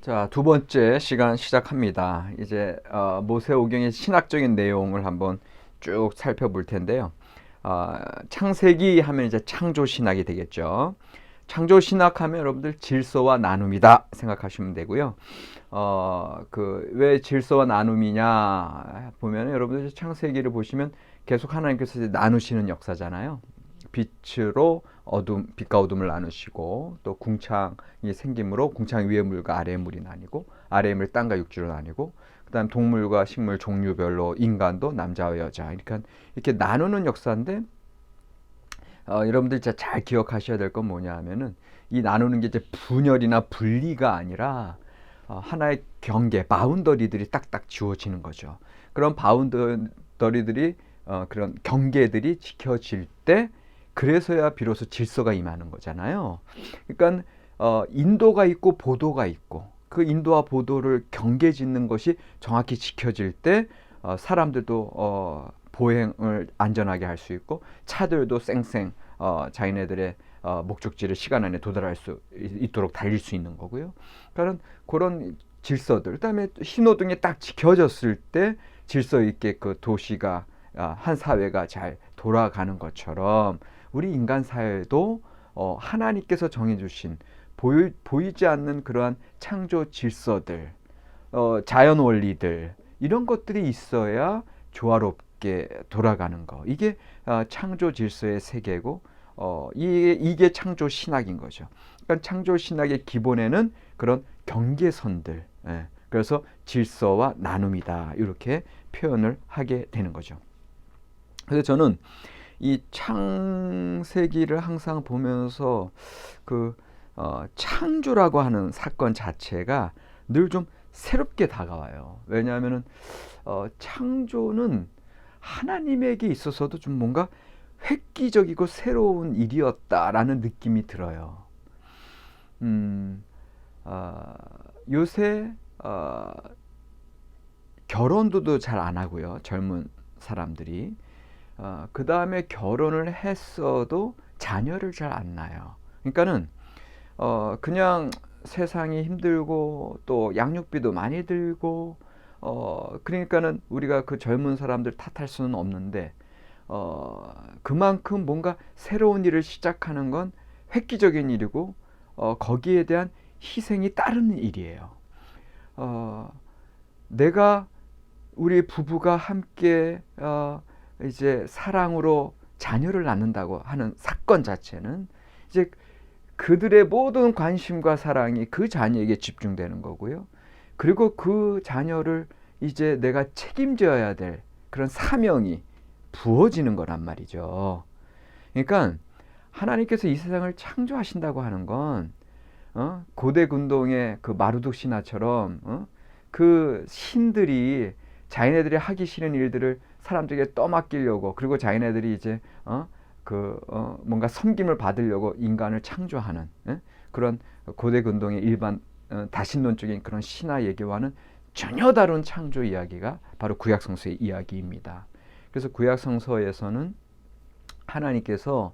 자, 두 번째 시간 시작합니다. 이제 모세오경의 신학적인 내용을 한번 쭉 살펴볼 텐데요. 창세기 하면 이제 창조 신학이 되겠죠. 창조 신학 하면 여러분들 질서와 나눔이다 생각하시면 되고요. 왜 질서와 나눔이냐 보면 여러분들 창세기를 보시면 계속 하나님께서 이제 나누시는 역사잖아요. 빛으로 빛과 어둠을 나누시고, 또 궁창이 생김으로 궁창 위의 물과 아래의 물이 나뉘고, 아래의 물 땅과 육지로 나뉘고, 그다음 동물과 식물 종류별로 인간도 남자와 여자 이렇게 나누는 역사인데, 여러분들 진짜 잘 기억하셔야 될 건 뭐냐 하면은, 이 나누는 게 이제 분열이나 분리가 아니라 하나의 경계, 바운더리들이 딱딱 지워지는 거죠. 그런 바운더리들이 그런 경계들이 지켜질 때, 그래서야 비로소 질서가 임하는 거잖아요. 그러니까 인도가 있고 보도가 있고, 그 인도와 보도를 경계 짓는 것이 정확히 지켜질 때 사람들도 보행을 안전하게 할 수 있고, 차들도 쌩쌩 자기네들의 목적지를 시간 안에 도달할 수 있도록 달릴 수 있는 거고요. 그러니까 그런 질서들, 그다음에 신호등이 딱 지켜졌을 때 질서 있게 그 도시가 한 사회가 잘 돌아가는 것처럼, 우리 인간 사회도 하나님께서 정해주신 보이지 않는 그러한 창조 질서들, 자연 원리들, 이런 것들이 있어야 조화롭게 돌아가는 거. 이게 창조 질서의 세계고, 이게 창조 신학인 거죠. 그러니까 창조 신학의 기본에는 그런 경계선들, 그래서 질서와 나눔이다, 이렇게 표현을 하게 되는 거죠. 그래서 저는 이 창세기를 항상 보면서 창조라고 하는 사건 자체가 늘 좀 새롭게 다가와요. 왜냐하면은 창조는 하나님에게 있어서도 좀 뭔가 획기적이고 새로운 일이었다라는 느낌이 들어요. 요새 결혼도 잘 안 하고요, 젊은 사람들이. 그 다음에 결혼을 했어도 자녀를 잘 안 낳아요. 그러니까는 그냥 세상이 힘들고 또 양육비도 많이 들고, 그러니까는 우리가 그 젊은 사람들 탓할 수는 없는데, 그만큼 뭔가 새로운 일을 시작하는 건 획기적인 일이고, 거기에 대한 희생이 따르는 일이에요. 내가 우리 부부가 함께 이제 사랑으로 자녀를 낳는다고 하는 사건 자체는 이제 그들의 모든 관심과 사랑이 그 자녀에게 집중되는 거고요. 그리고 그 자녀를 이제 내가 책임져야 될 그런 사명이 부어지는 거란 말이죠. 그러니까 하나님께서 이 세상을 창조하신다고 하는 건 고대 근동의 그 마르둑 신화처럼 그 신들이 자기네들이 하기 싫은 일들을 사람들에게 떠맡기려고, 그리고 자기네들이 이제 뭔가 섬김을 받으려고 인간을 창조하는 그런 고대 근동의 일반 다신론적인 그런 신화 얘기와는 전혀 다른 창조 이야기가 바로 구약 성서의 이야기입니다. 그래서 구약 성서에서는 하나님께서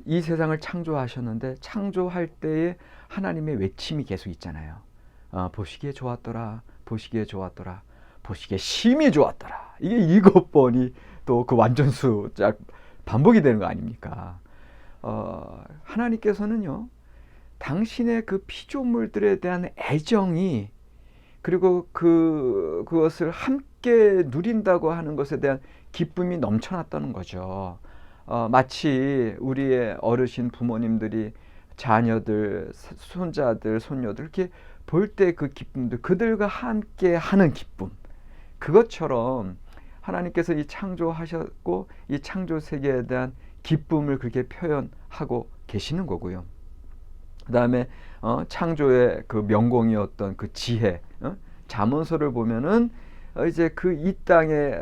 이 세상을 창조하셨는데, 창조할 때에 하나님의 외침이 계속 있잖아요. 보시기에 좋았더라, 보시기에 좋았더라, 보시기에 심히 좋았더라. 이게 7번이 또 그 완전수 반복이 되는 거 아닙니까? 하나님께서는요, 당신의 그 피조물들에 대한 애정이, 그리고 그것을 함께 누린다고 하는 것에 대한 기쁨이 넘쳐났다는 거죠. 마치 우리의 어르신 부모님들이 자녀들, 손자들, 손녀들 이렇게 볼 때 그 기쁨들, 그들과 함께 하는 기쁨, 그것처럼 하나님께서 이 창조하셨고 이 창조 세계에 대한 기쁨을 그렇게 표현하고 계시는 거고요. 그 다음에 창조의 그 명공이었던 그 지혜, 잠언서를 보면은 이제 그 이 땅의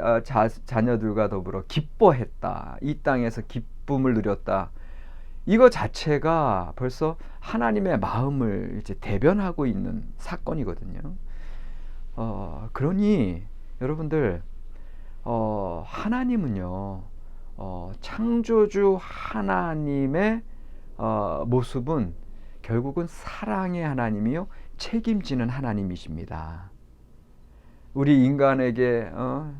자녀들과 더불어 기뻐했다, 이 땅에서 기쁨을 누렸다, 이거 자체가 벌써 하나님의 마음을 이제 대변하고 있는 사건이거든요. 그러니 여러분들, 하나님은요, 창조주 하나님의 모습은 결국은 사랑의 하나님이요, 책임지는 하나님이십니다. 우리 인간에게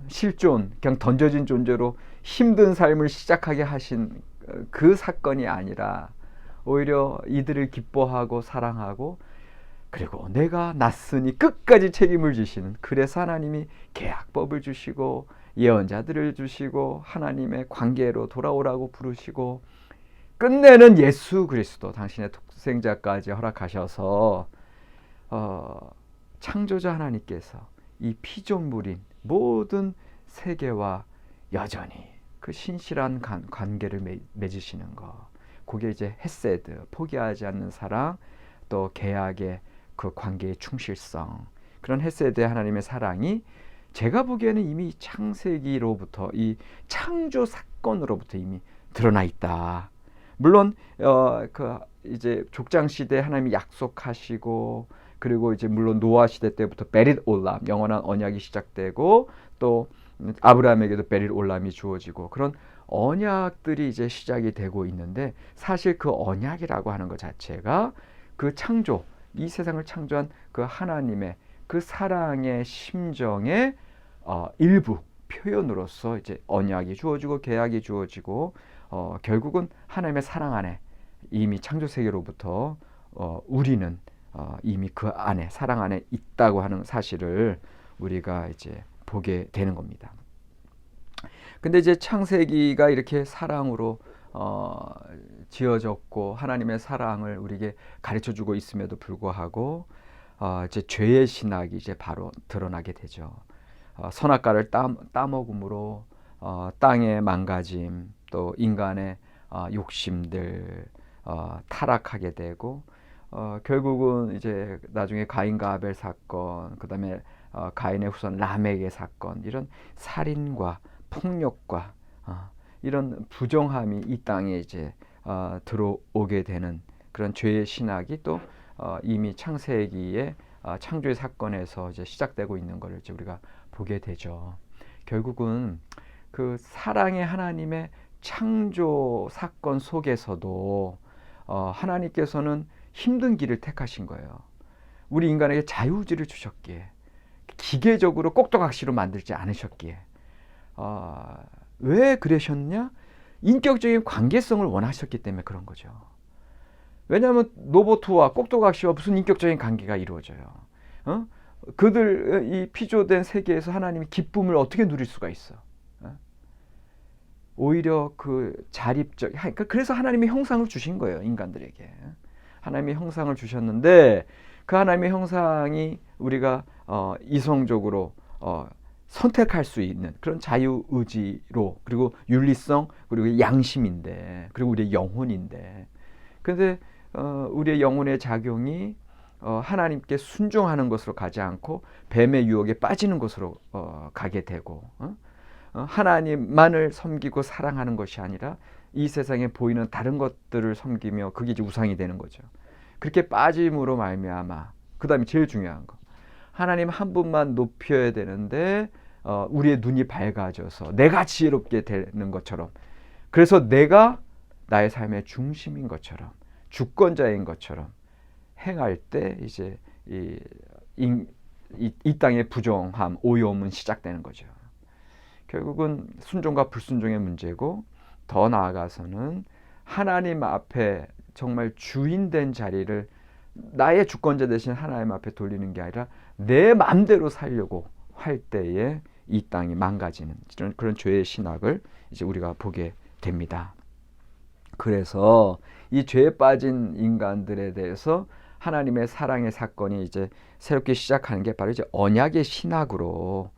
실존, 그냥 던져진 존재로 힘든 삶을 시작하게 하신 그 사건이 아니라 오히려 이들을 기뻐하고 사랑하고 그리고 내가 낳았으니 끝까지 책임을 지시는, 그래서 하나님이 계약법을 주시고 예언자들을 주시고 하나님의 관계로 돌아오라고 부르시고 끝내는 예수 그리스도 당신의 독생자까지 허락하셔서 창조자 하나님께서 이 피조물인 모든 세계와 여전히 그 신실한 관계를 맺으시는 것, 그게 이제 헤세드, 포기하지 않는 사랑, 또 계약의 그 관계의 충실성, 그런 헤세드의 하나님의 사랑이 제가 보기에는 이미 창세기로부터 이 창조 사건으로부터 이미 드러나 있다. 물론 그 이제 족장 시대 하나님이 약속하시고, 그리고 이제 물론 노아 시대 때부터 베릿 올람, 영원한 언약이 시작되고, 또 아브라함에게도 베릿 올람이 주어지고, 그런 언약들이 이제 시작이 되고 있는데, 사실 그 언약이라고 하는 것 자체가 그 창조, 이 세상을 창조한 그 하나님의 그 사랑의 심정의 일부 표현으로서 이제 언약이 주어지고 계약이 주어지고, 결국은 하나님의 사랑 안에 이미 창조 세계로부터 우리는 이미 그 안에, 사랑 안에 있다고 하는 사실을 우리가 이제 보게 되는 겁니다. 근데 이제 창세기가 이렇게 사랑으로 지어졌고 하나님의 사랑을 우리에게 가르쳐주고 있음에도 불구하고 이제 죄의 신학이 이제 바로 드러나게 되죠. 선악과를 따먹음으로 땅의 망가짐, 또 인간의 욕심들 타락하게 되고, 결국은 이제 나중에 가인과 아벨 사건, 그 다음에 가인의 후손 라멕의 사건, 이런 살인과 폭력과 이런 부정함이 이 땅에 이제 들어오게 되는 그런 죄의 신학이 또 이미 창세기의 창조의 사건에서 이제 시작되고 있는 것을 이제 우리가 보게 되죠. 결국은 그 사랑의 하나님의 창조 사건 속에서도 하나님께서는 힘든 길을 택하신 거예요. 우리 인간에게 자유의지를 주셨기에, 기계적으로 꼭두각시로 만들지 않으셨기에. 왜 그러셨냐? 인격적인 관계성을 원하셨기 때문에 그런 거죠. 왜냐하면 로봇과 꼭두각시와 무슨 인격적인 관계가 이루어져요? 그들 이 피조된 세계에서 하나님이 기쁨을 어떻게 누릴 수가 있어? 오히려 그 자립적, 그래서 하나님의 형상을 주신 거예요, 인간들에게. 하나님의 형상을 주셨는데 그 하나님의 형상이 우리가 이성적으로 선택할 수 있는 그런 자유의지로, 그리고 윤리성, 그리고 양심인데, 그리고 우리의 영혼인데, 근데 우리의 영혼의 작용이 하나님께 순종하는 것으로 가지 않고 뱀의 유혹에 빠지는 것으로 가게 되고, 하나님만을 섬기고 사랑하는 것이 아니라 이 세상에 보이는 다른 것들을 섬기며, 그게 이제 우상이 되는 거죠. 그렇게 빠짐으로 말미암아, 그 다음에 제일 중요한 거, 하나님 한 분만 높여야 되는데 우리의 눈이 밝아져서 내가 지혜롭게 되는 것처럼, 그래서 내가 나의 삶의 중심인 것처럼, 주권자인 것처럼 행할 때 이제 이 땅의 부정함, 오염은 시작되는 거죠. 결국은 순종과 불순종의 문제고, 더 나아가서는 하나님 앞에 정말 주인된 자리를 나의 주권자 대신 하나님 앞에 돌리는 게 아니라 내 마음대로 살려고 할 때에 이 땅이 망가지는 그런 죄의 신학을 이제 우리가 보게 됩니다. 그래서 이 죄에 빠진 인간들에 대해서 하나님의 사랑의 사건이 이제 새롭게 시작하는 게 바로 이제 언약의 신학으로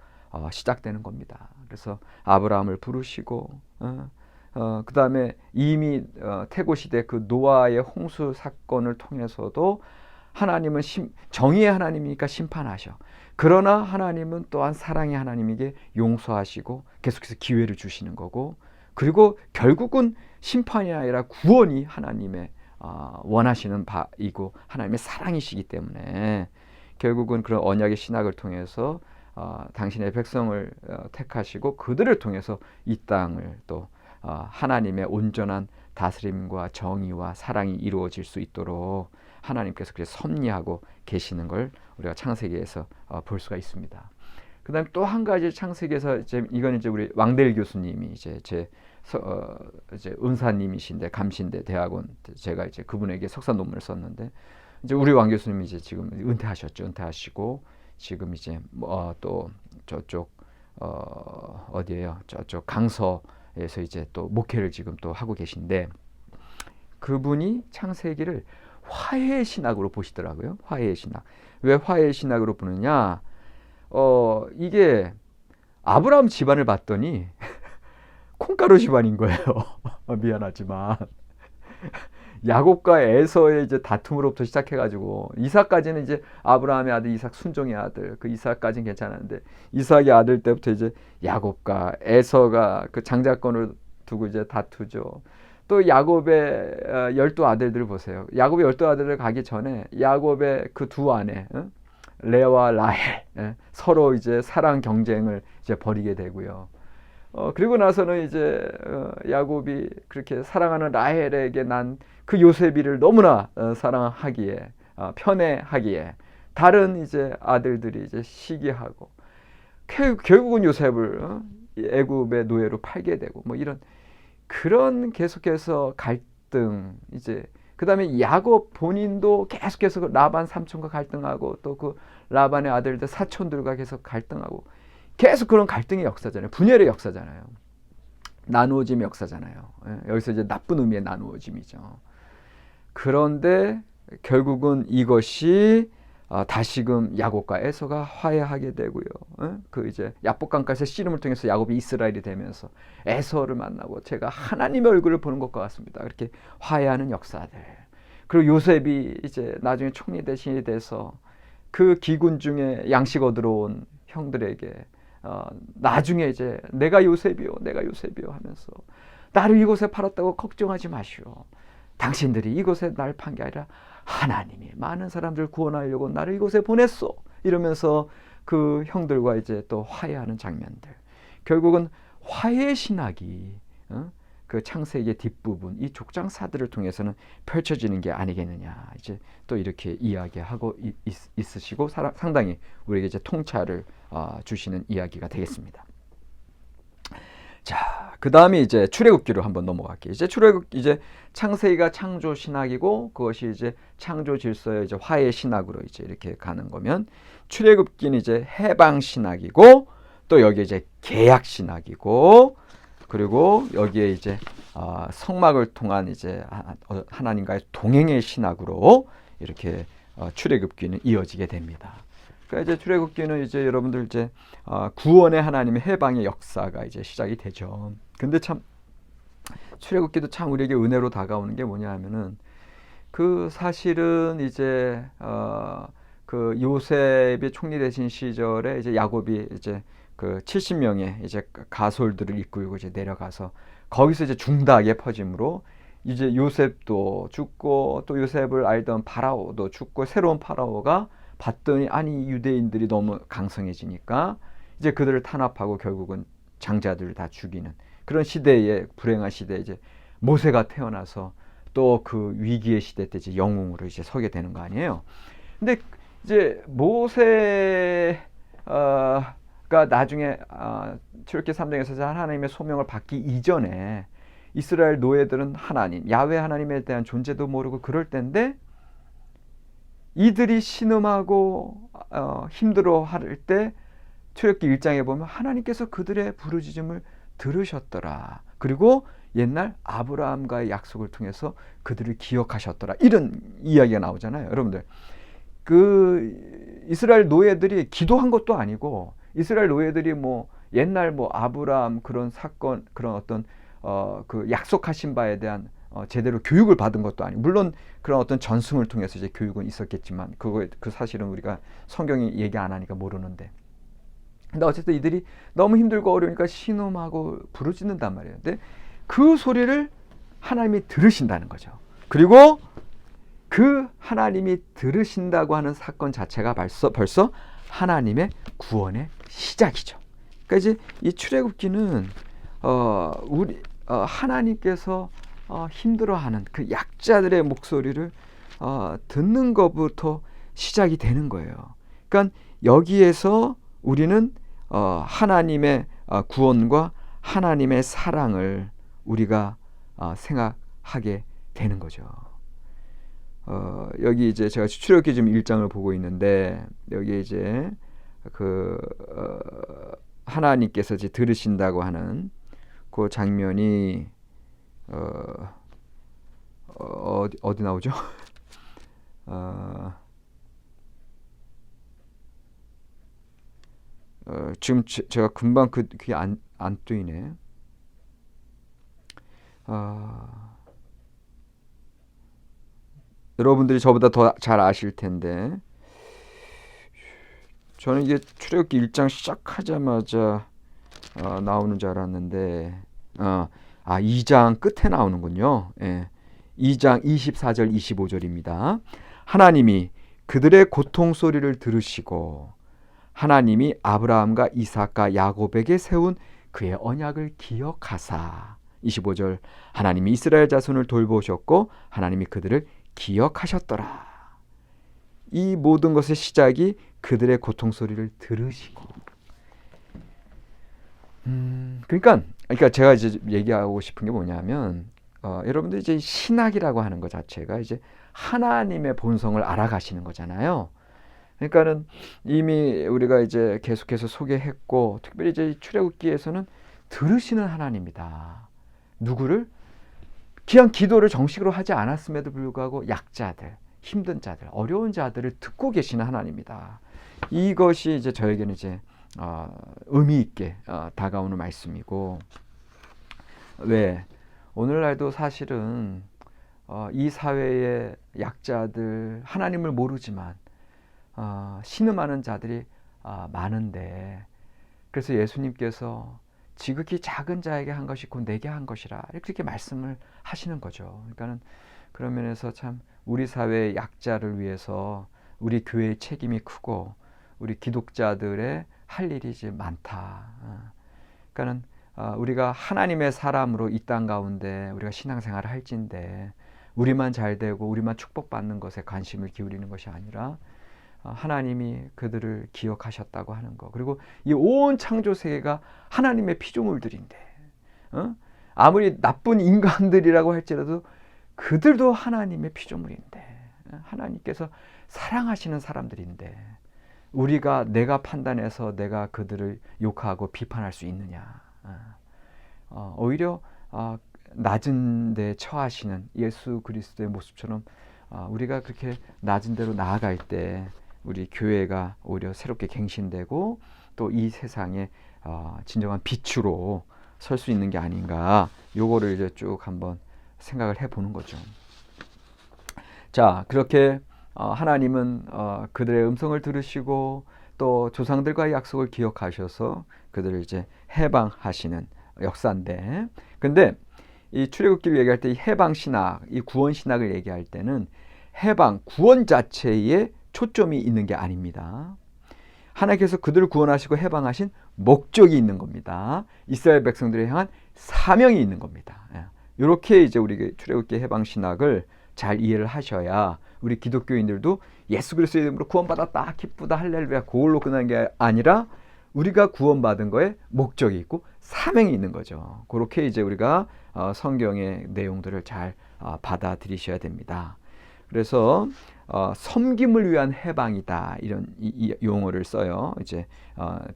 시작되는 겁니다. 그래서 아브라함을 부르시고, 그 다음에 이미 태고 시대 그 노아의 홍수 사건을 통해서도 하나님은 정의의 하나님이니까 심판하셔. 그러나 하나님은 또한 사랑의 하나님에게 용서하시고 계속해서 기회를 주시는 거고, 그리고 결국은 심판이 아니라 구원이 하나님의 원하시는 바이고 하나님의 사랑이시기 때문에, 결국은 그런 언약의 신학을 통해서 당신의 백성을 택하시고 그들을 통해서 이 땅을 또 하나님의 온전한 다스림과 정의와 사랑이 이루어질 수 있도록 하나님께서 그렇게 섭리하고 계시는 걸 우리가 창세기에서 볼 수가 있습니다. 그다음에 또 한 가지 창세기에서 이건 이제 우리 왕대일 교수님이 이제 이제 은사님이신데 감신대 대학원 제가 이제 그분에게 석사 논문을 썼는데 이제 우리 왕 교수님이 이제 지금 은퇴하셨죠. 은퇴하시고 지금 이제 또 저쪽 어디예요? 저쪽 강서에서 이제 또 목회를 지금 또 하고 계신데 그분이 창세기를 화해의 신학으로 보시더라고요. 화해의 신학. 왜 화해의 신학으로 보느냐? 이게 아브라함 집안을 봤더니 콩가루 집안인 거예요. 미안하지만 야곱과 에서의 이제 다툼으로부터 시작해가지고 이삭까지는 이제 아브라함의 아들 이삭 순종의 아들 그 이삭까지는 괜찮았는데 이삭의 아들 때부터 이제 야곱과 에서가 그 장자권을 두고 이제 다투죠. 또 야곱의 12아들들을 보세요. 야곱의 12아들을 가기 전에 야곱의 그 두 아내 레아와 라헬 서로 이제 사랑 경쟁을 이제 벌이게 되고요. 그리고 나서는 이제 야곱이 그렇게 사랑하는 라헬에게 난 그 요셉이를 너무나 사랑하기에 편애하기에 다른 이제 아들들이 이제 시기하고 결국은 요셉을 애굽의 노예로 팔게 되고 뭐 이런 그런 계속해서 갈등 이제 그다음에 야곱 본인도 계속해서 라반 삼촌과 갈등하고 또 그 라반의 아들들 사촌들과 계속 갈등하고 계속 그런 갈등의 역사잖아요. 분열의 역사잖아요. 나누어짐의 역사잖아요. 여기서 이제 나쁜 의미의 나누어짐이죠. 그런데 결국은 이것이 다시금 야곱과 에서가 화해하게 되고요. 그 이제 야복강가에서 씨름을 통해서 야곱이 이스라엘이 되면서 에서를 만나고 제가 하나님의 얼굴을 보는 것과 같습니다. 그렇게 화해하는 역사들. 그리고 요셉이 이제 나중에 총리 대신이 돼서 그 기군 중에 양식 얻으러 온 형들에게 나중에 이제 내가 요셉이요 하면서 나를 이곳에 팔았다고 걱정하지 마시오. 당신들이 이곳에 날 판 게 아니라 하나님이 많은 사람들 구원하려고 나를 이곳에 보냈소. 이러면서 그 형들과 이제 또 화해하는 장면들. 결국은 화해 신학이 그 창세기의 뒷부분 이 족장사들을 통해서는 펼쳐지는 게 아니겠느냐. 이제 또 이렇게 이야기하고 있으시고 상당히 우리에게 이제 통찰을 주시는 이야기가 되겠습니다. 자, 그 다음에 이제 출애굽기로 한번 넘어갈게요. 이제 창세기가 창조 신학이고 그것이 이제 창조 질서의 이제 화해 신학으로 이제 이렇게 가는 거면 출애굽기는 이제 해방 신학이고 또 여기 이제 계약 신학이고 그리고 여기에 이제 성막을 통한 이제 하나님과의 동행의 신학으로 이렇게 출애굽기는 이어지게 됩니다. 그러니까 이제 출애굽기는 이제 여러분들 이제 구원의 하나님의 해방의 역사가 이제 시작이 되죠. 근데 참 출애굽기도 참 우리에게 은혜로 다가오는 게 뭐냐 하면은 그 사실은 이제 그 요셉이 총리 되신 시절에 이제 야곱이 이제 그 70명의 이제 가솔들을 이끌고 이제 내려가서 거기서 이제 중다하게 퍼짐으로 이제 요셉도 죽고 또 요셉을 알던 파라오도 죽고 새로운 파라오가 봤더니 아니 유대인들이 너무 강성해지니까 이제 그들을 탄압하고 결국은 장자들을 다 죽이는 그런 시대에 불행한 시대에 이제 모세가 태어나서 또 그 위기의 시대 때 이제 영웅으로 이제 서게 되는 거 아니에요. 근데 이제 모세가 나중에 출애굽기 3장에서 하나님의 소명을 받기 이전에 이스라엘 노예들은 하나님 야훼 하나님에 대한 존재도 모르고 그럴 때인데 이들이 신음하고 힘들어할 때 출애굽기 1장에 보면 하나님께서 그들의 부르짖음을 들으셨더라. 그리고 옛날 아브라함과의 약속을 통해서 그들을 기억하셨더라. 이런 이야기가 나오잖아요. 여러분들 그 이스라엘 노예들이 기도한 것도 아니고 이스라엘 노예들이 뭐 옛날 뭐 아브라함 그런 사건 그런 어떤 그 약속하신 바에 대한 제대로 교육을 받은 것도 아니고 물론 그런 어떤 전승을 통해서 이제 교육은 있었겠지만 그 사실은 우리가 성경이 얘기 안 하니까 모르는데 근데 어쨌든 이들이 너무 힘들고 어려우니까 신음하고 부르짖는단 말이에요. 근데 그 소리를 하나님이 들으신다는 거죠. 그리고 그 하나님이 들으신다고 하는 사건 자체가 벌써 하나님의 구원의 시작이죠. 그러니까 이제 이 출애굽기는 하나님께서 힘들어하는 그 약자들의 목소리를 듣는 것부터 시작이 되는 거예요. 그러니까 여기에서 우리는 하나님의 구원과 하나님의 사랑을 우리가 생각하게 되는 거죠. 여기 이제 제가 출애굽기 지금 1장을 보고 있는데 여기 이제 하나님께서 이제 들으신다고 하는 그 장면이 어디 나오죠? 지금 제가 금방 그게 안 뜨이네. 여러분들이 저보다 더 잘 아실 텐데 저는 이게 출애굽기 1장 시작하자마자 나오는 줄 알았는데 2장 끝에 나오는군요. 예. 2장 24절 25절입니다. 하나님이 그들의 고통 소리를 들으시고 하나님이 아브라함과 이삭과 야곱에게 세운 그의 언약을 기억하사 25절 하나님이 이스라엘 자손을 돌보셨고 하나님이 그들을 기억하셨더라. 이 모든 것의 시작이 그들의 고통 소리를 들으시고 그러니까 제가 이제 얘기하고 싶은 게 뭐냐면 여러분들 이제 신학이라고 하는 것 자체가 이제 하나님의 본성을 알아가시는 거잖아요. 그러니까는 이미 우리가 이제 계속해서 소개했고 특별히 이제 출애굽기에서는 들으시는 하나님이다. 누구를? 그냥 기도를 정식으로 하지 않았음에도 불구하고 약자들, 힘든 자들, 어려운 자들을 듣고 계시는 하나님이다. 이것이 이제 저에게는 이제 의미 있게 다가오는 말씀이고 왜 오늘날도 사실은 이 사회의 약자들 하나님을 모르지만 신음하는 자들이 많은데 그래서 예수님께서 지극히 작은 자에게 한 것이 곧 내게 한 것이라 이렇게 말씀을 하시는 거죠. 그러니까는 그런 면에서 참 우리 사회의 약자를 위해서 우리 교회의 책임이 크고 우리 기독자들의 할 일이 이제 많다. 그러니까는 우리가 하나님의 사람으로 이 땅 가운데 우리가 신앙생활을 할진데 우리만 잘 되고 우리만 축복받는 것에 관심을 기울이는 것이 아니라 하나님이 그들을 기억하셨다고 하는 거. 그리고 이 온 창조 세계가 하나님의 피조물들인데 아무리 나쁜 인간들이라고 할지라도 그들도 하나님의 피조물인데 하나님께서 사랑하시는 사람들인데 우리가 내가 판단해서 내가 그들을 욕하고 비판할 수 있느냐. 오히려 낮은 데 처하시는 예수 그리스도의 모습처럼 우리가 그렇게 낮은 데로 나아갈 때 우리 교회가 오히려 새롭게 갱신되고 또 이 세상에 진정한 빛으로 설 수 있는 게 아닌가. 요거를 이제 쭉 한번 생각을 해보는 거죠. 자, 그렇게 하나님은 그들의 음성을 들으시고 또 조상들과의 약속을 기억하셔서 그들을 이제 해방하시는 역사인데, 근데 이 출애굽기를 얘기할 때 이 해방 신학, 이 구원 신학을 얘기할 때는 해방, 구원 자체에 초점이 있는 게 아닙니다. 하나님께서 그들을 구원하시고 해방하신 목적이 있는 겁니다. 이스라엘 백성들을 향한 사명이 있는 겁니다. 이렇게 이제 우리 출애굽기 해방 신학을 잘 이해를 하셔야 우리 기독교인들도 예수 그리스도의 이름으로 구원받았다, 기쁘다, 할렐루야, 그걸로 끝나는 게 아니라 우리가 구원받은 거에 목적이 있고 사명이 있는 거죠. 그렇게 이제 우리가 성경의 내용들을 잘 받아들이셔야 됩니다. 그래서 섬김을 위한 해방이다 이런 이 용어를 써요. 이제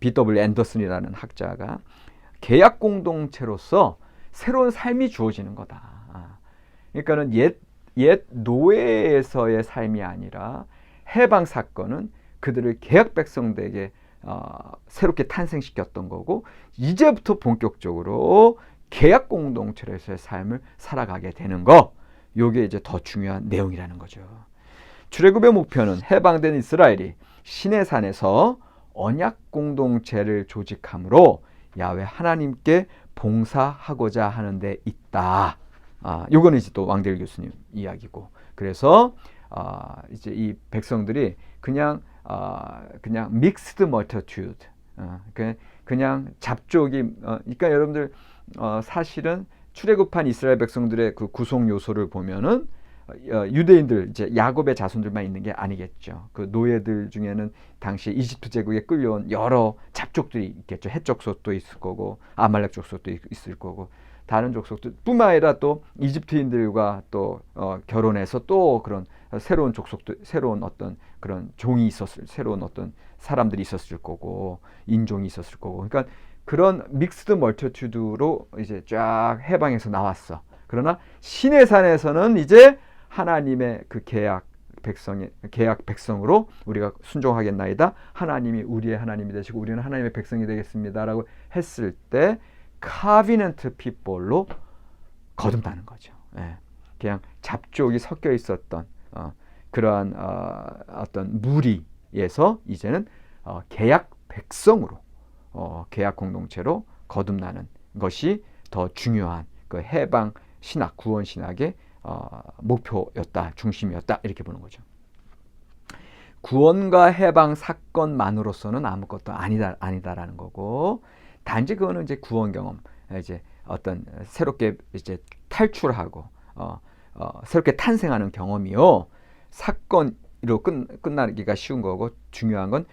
B.W. 앤더슨이라는 학자가 계약 공동체로서 새로운 삶이 주어지는 거다. 그러니까는 옛 노예에서의 삶이 아니라 해방 사건은 그들을 계약 백성들에게 새롭게 탄생시켰던 거고 이제부터 본격적으로 계약 공동체로서의 삶을 살아가게 되는 거. 요게 이제 더 중요한 내용이라는 거죠. 출애굽의 목표는 해방된 이스라엘이 시내산에서 언약 공동체를 조직함으로 야훼 하나님께 봉사하고자 하는 데 있다. 요거는 이제 또 왕대일 교수님 이야기고. 그래서 이제 이 백성들이 그냥 mixed multitude, 그냥 잡족이, 그러니까 여러분들 사실은 출애굽한 이스라엘 백성들의 그 구속 요소를 보면은 유대인들 이제 야곱의 자손들만 있는 게 아니겠죠. 그 노예들 중에는 당시 이집트 제국에 끌려온 여러 잡족들이 있겠죠. 헷 족속도 있을 거고 아말렉 족속도 있을 거고 다른 족속들 뿐만 아니라 또 이집트인들과 또 결혼해서 또 그런 새로운 족속들 새로운 어떤 그런 종이 있었을 새로운 어떤 사람들이 있었을 거고 인종이 있었을 거고 그러니까 그런 믹스드 멀티튜드로 이제 쫙 해방에서 나왔어. 그러나 시내산에서는 이제 하나님의 그 계약 백성으로 우리가 순종하겠나이다. 하나님이 우리의 하나님이 되시고 우리는 하나님의 백성이 되겠습니다라고 했을 때 카비넌트 피플로 거듭나는 거죠. 예. 그냥 잡족이 섞여 있었던 그러한 어떤 무리에서 이제는 계약 백성으로 계약 공동체로 거듭나는 것이 더 중요한 그 해방 신학, 구원 신학의 목표였다, 중심이었다 이렇게 보는 거죠. 구원과 해방 사건만으로서는 아무것도 아니다라는 거고 단지 그거는 이제 구원 경험, 이제 어떤 새롭게 이제 탈출하고 새롭게 탄생하는 경험이요 사건으로 끝나기가 쉬운 거고 중요한 건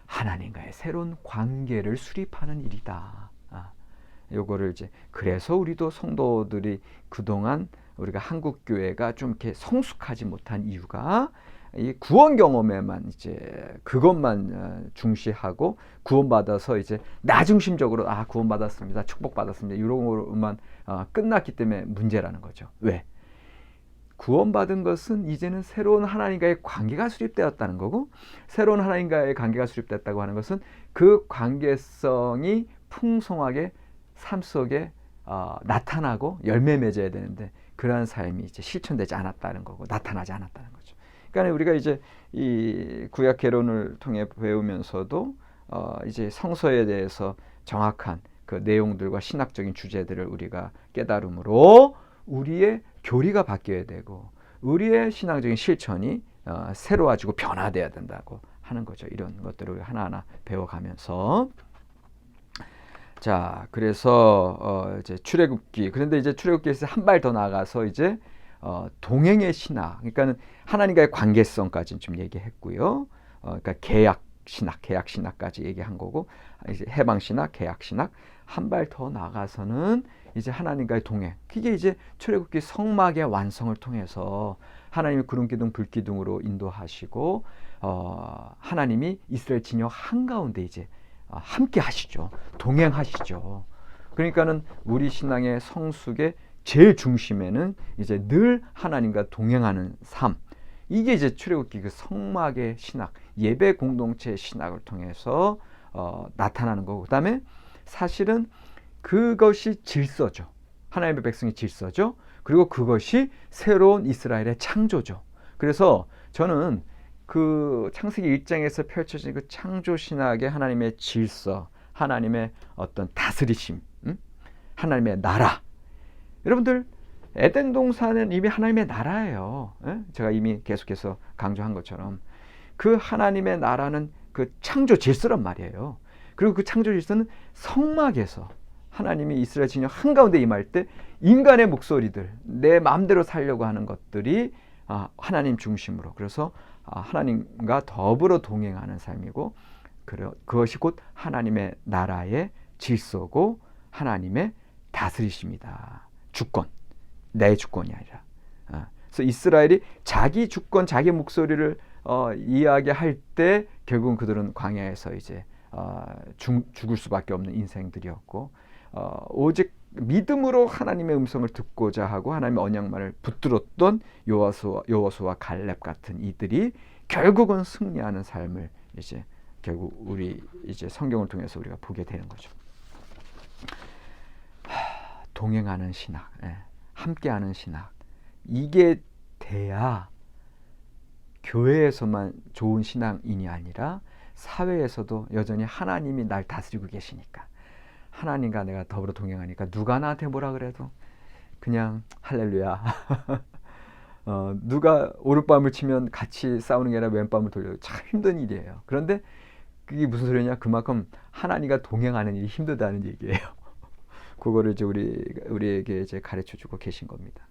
하나님과의 새로운 관계를 수립하는 일이다. 요거를 이제 그래서 우리도 성도들이 그동안 우리가 한국 교회가 좀 이렇게 성숙하지 못한 이유가 이 구원 경험에만 이제 그것만 중시하고 구원받아서 이제 나 중심적으로 구원받았습니다, 축복받았습니다 이런 거로만 끝났기 때문에 문제라는 거죠. 왜? 구원받은 것은 이제는 새로운 하나님과의 관계가 수립되었다는 거고 새로운 하나님과의 관계가 수립됐다고 하는 것은 그 관계성이 풍성하게 삶 속에 나타나고 열매 맺어야 되는데 그러한 삶이 이제 실천되지 않았다는 거고 나타나지 않았다는 거죠. 그러니까 우리가 이제 이 구약 개론을 통해 배우면서도 이제 성서에 대해서 정확한 그 내용들과 신학적인 주제들을 우리가 깨달음으로 우리의 교리가 바뀌어야 되고 우리의 신앙적인 실천이 새로워지고 변화돼야 된다고 하는 거죠. 이런 것들을 하나하나 배워가면서 자 그래서 이제 출애굽기 그런데 이제 출애굽기에서 한 발 더 나가서 이제 동행의 신학 그러니까는 하나님과의 관계성까지는 좀 얘기했고요. 그러니까 계약 신학까지 얘기한 거고 이제 해방 신학, 계약 신학 한 발 더 나가서는 이제 하나님과의 동행. 그게 이제 출애굽기 성막의 완성을 통해서 하나님이 구름 기둥, 불 기둥으로 인도하시고 하나님이 이스라엘 진영 한가운데 이제 함께 하시죠. 동행하시죠. 그러니까는 우리 신앙의 성숙의 제일 중심에는 이제 늘 하나님과 동행하는 삶. 이게 이제 출애굽기 그 성막의 신학, 예배 공동체의 신학을 통해서 나타나는 거고 그다음에 사실은 그것이 질서죠. 하나님의 백성의 질서죠. 그리고 그것이 새로운 이스라엘의 창조죠. 그래서 저는 그 창세기 1장에서 펼쳐진 그 창조 신학의 하나님의 질서, 하나님의 어떤 다스리심, 하나님의 나라. 여러분들 에덴 동산은 이미 하나님의 나라예요. 제가 이미 계속해서 강조한 것처럼 그 하나님의 나라는 그 창조 질서란 말이에요. 그리고 그 창조 질서는 성막에서 하나님이 이스라엘 진영 한가운데 임할 때 인간의 목소리들, 내 마음대로 살려고 하는 것들이 하나님 중심으로 그래서 하나님과 더불어 동행하는 삶이고 그것이 곧 하나님의 나라의 질서고 하나님의 다스리십니다. 주권, 내 주권이 아니라. 그래서 이스라엘이 자기 주권, 자기 목소리를 이야기할 때 결국은 그들은 광야에서 이제 죽을 수밖에 없는 인생들이었고 오직 믿음으로 하나님의 음성을 듣고자 하고 하나님의 언약만을 붙들었던 여호수아와 갈렙 같은 이들이 결국은 승리하는 삶을 이제 결국 우리 이제 성경을 통해서 우리가 보게 되는 거죠. 동행하는 신학, 함께하는 신학 이게 돼야 교회에서만 좋은 신앙인이 아니라 사회에서도 여전히 하나님이 날 다스리고 계시니까 하나님과 내가 더불어 동행하니까 누가 나한테 뭐라 그래도 그냥 할렐루야. 누가 오른밤을 치면 같이 싸우는 게 아니라 왼밤을 돌려도 참 힘든 일이에요. 그런데 그게 무슨 소리냐? 그만큼 하나님과 동행하는 일이 힘들다는 얘기예요. 그거를 이제 우리에게 이제 가르쳐 주고 계신 겁니다.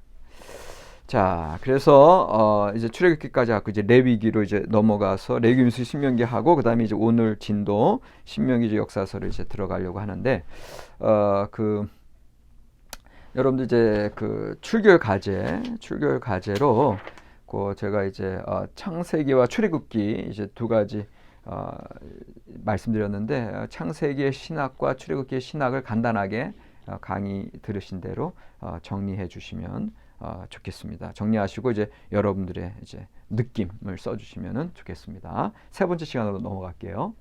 자, 그래서 이제 출애굽기까지 하고 이제 레위기로 이제 넘어가서 레위기서 신명기 하고 그다음에 이제 오늘 진도 신명기 이제 역사서를 이제 들어가려고 하는데 그 여러분들 이제 그 출결 과제로 그 제가 이제 창세기와 출애굽기 이제 두 가지 말씀드렸는데 창세기의 신학과 출애굽기의 신학을 간단하게 강의 들으신 대로 정리해 주시면 좋겠습니다. 정리하시고 이제 여러분들의 이제 느낌을 써주시면 좋겠습니다. 세 번째 시간으로 넘어갈게요.